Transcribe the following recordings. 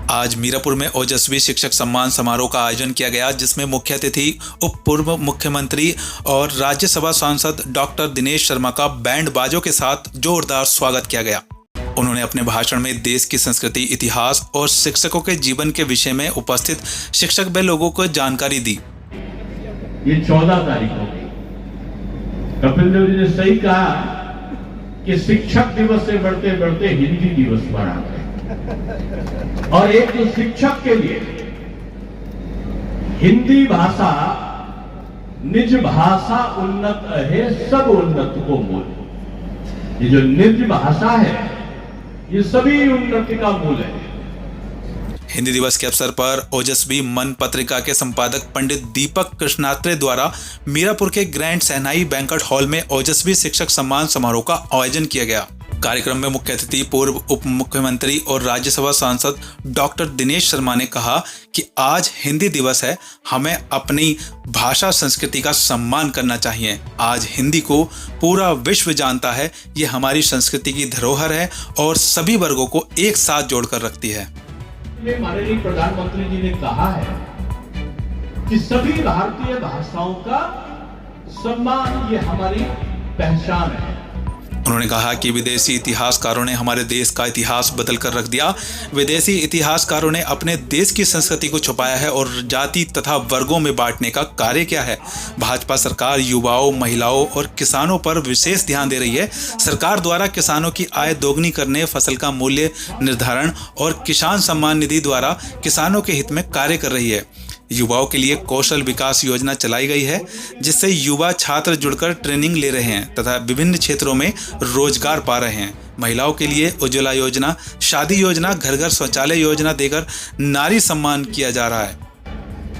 आज मीरापुर में ओजस्वी शिक्षक सम्मान समारोह का आयोजन किया गया, जिसमें मुख्य अतिथि उप पूर्व मुख्यमंत्री और राज्यसभा सांसद डॉक्टर दिनेश शर्मा का बैंड बाजों के साथ जोरदार स्वागत किया गया। उन्होंने अपने भाषण में देश की संस्कृति, इतिहास और शिक्षकों के जीवन के विषय में उपस्थित शिक्षक व लोगों को जानकारी दी। ये 14 तारीख को कपिल देव जी ने सही कहा कि शिक्षक दिवस से बढ़ते बढ़ते हिंदी दिवस बना है, और एक जो शिक्षक के लिए हिंदी भाषा निज भाषा उन्नत है, सब उन्नत को मूल। ये जो निज भाषा है ये सभी उन्नति का मूल है। हिंदी दिवस के अवसर पर ओजस्वी मन पत्रिका के संपादक पंडित दीपक कृष्णात्रे द्वारा मीरापुर के ग्रैंड सहनाई बैंक्वेट हॉल में ओजस्वी शिक्षक सम्मान समारोह का आयोजन किया गया। कार्यक्रम में मुख्य अतिथि पूर्व उप मुख्यमंत्री और राज्यसभा सांसद डॉक्टर दिनेश शर्मा ने कहा कि आज हिंदी दिवस है, हमें अपनी भाषा संस्कृति का सम्मान करना चाहिए। आज हिंदी को पूरा विश्व जानता है, ये हमारी संस्कृति की धरोहर है और सभी वर्गों को एक साथ जोड़कर रखती है। माननीय प्रधानमंत्री जी ने कहा है कि सभी भारतीय भाषाओं का सम्मान, ये हमारी पहचान है। उन्होंने कहा कि विदेशी इतिहासकारों ने हमारे देश का इतिहास बदल कर रख दिया। विदेशी इतिहासकारों ने अपने देश की संस्कृति को छुपाया है और जाति तथा वर्गों में बांटने का कार्य किया है। भाजपा सरकार युवाओं, महिलाओं और किसानों पर विशेष ध्यान दे रही है। सरकार द्वारा किसानों की आय दोगुनी करने, फसल का मूल्य निर्धारण और किसान सम्मान निधि द्वारा किसानों के हित में कार्य कर रही है। युवाओं के लिए कौशल विकास योजना चलाई गई है, जिससे युवा छात्र जुड़कर ट्रेनिंग ले रहे हैं तथा विभिन्न क्षेत्रों में रोजगार पा रहे हैं। महिलाओं के लिए उज्ज्वला योजना, शादी योजना, घर घर शौचालय योजना देकर नारी सम्मान किया जा रहा है।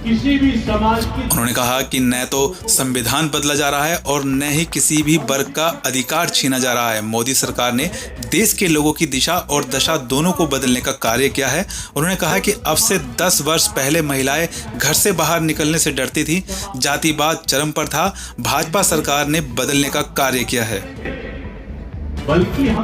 किसी भी समाज की उन्होंने कहा कि न तो संविधान बदला जा रहा है और न ही किसी भी वर्ग का अधिकार छीना जा रहा है। मोदी सरकार ने देश के लोगों की दिशा और दशा दोनों को बदलने का कार्य किया है। उन्होंने कहा कि अब से 10 वर्ष पहले महिलाएं घर से बाहर निकलने से डरती थी, जातिवाद चरम पर था। भाजपा सरकार ने बदलने का कार्य किया है।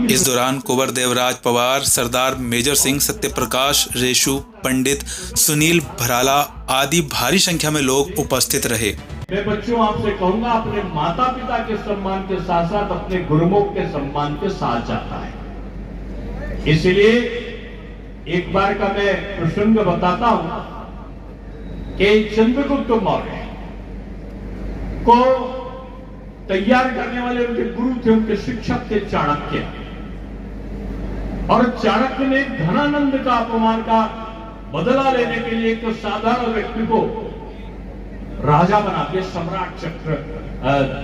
इस दौरान कुंवर देवराज पवार, सरदार मेजर सिंह, सत्यप्रकाश रेशु, पंडित सुनील भराला आदि भारी संख्या में लोग उपस्थित रहे। मैं बच्चों आपसे कहूंगा, अपने माता पिता के सम्मान के साथ साथ अपने गुरुमुख के सम्मान के साथ जाता है। इसलिए एक बार का मैं प्रसंग बताता हूं कि चंद्रगुप्त मौर्य को तैयार करने वाले उनके गुरु थे, उनके शिक्षक थे चाणक्य। और चाणक्य ने धनानंद का अपमान का बदला लेने के लिए एक साधारण व्यक्ति को राजा बना के सम्राट चक्र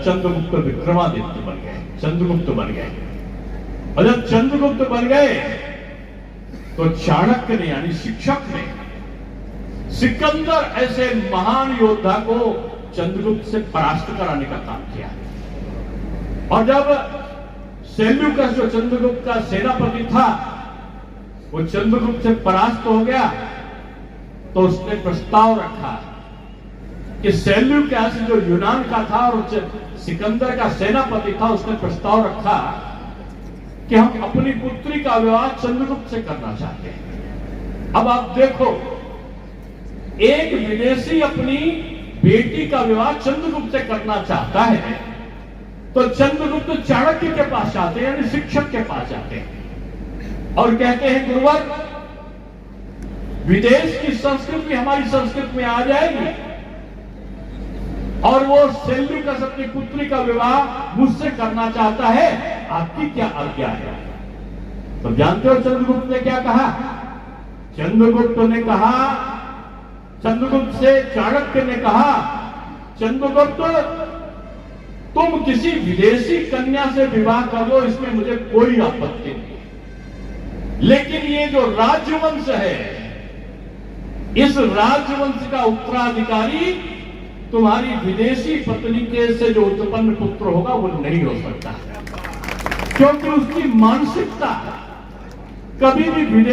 चंद्रगुप्त विक्रमादित्य बन गए, चंद्रगुप्त बन गए। और जब चंद्रगुप्त बन गए तो चाणक्य ने यानी शिक्षक ने सिकंदर ऐसे महान योद्धा को चंद्रगुप्त से परास्त कराने का काम किया। और जब सेल्यूकस जो चंद्रगुप्त का सेनापति था वो चंद्रगुप्त से परास्त हो गया, तो उसने प्रस्ताव रखा कि सेल्यूकस जो यूनान का था और सिकंदर का सेनापति था, उसने प्रस्ताव रखा कि हम अपनी पुत्री का विवाह चंद्रगुप्त से करना चाहते हैं। अब आप देखो, एक विदेशी अपनी बेटी का विवाह चंद्रगुप्त से करना चाहता है, तो चंद्रगुप्त चाणक्य के पास जाते हैं, यानी शिक्षक के पास जाते हैं और कहते हैं, गुरुवर, विदेश की संस्कृति हमारी संस्कृति में आ जाएगी और वो सेल्यूकस अपनी पुत्री का विवाह मुझसे करना चाहता है, आपकी क्या आज्ञा है? तो जानते हो चंद्रगुप्त ने क्या कहा? चंद्रगुप्त ने कहा, चंद्रगुप्त से चाणक्य ने कहा, चंद्रगुप्त तुम किसी विदेशी कन्या से विवाह कर लो, इसमें मुझे कोई आपत्ति नहीं, लेकिन ये जो राजवंश है, इस राजवंश का उत्तराधिकारी तुम्हारी विदेशी पत्नी के से जो उत्पन्न पुत्र होगा वो नहीं हो सकता, क्योंकि उसकी मानसिकता कभी भी विदेश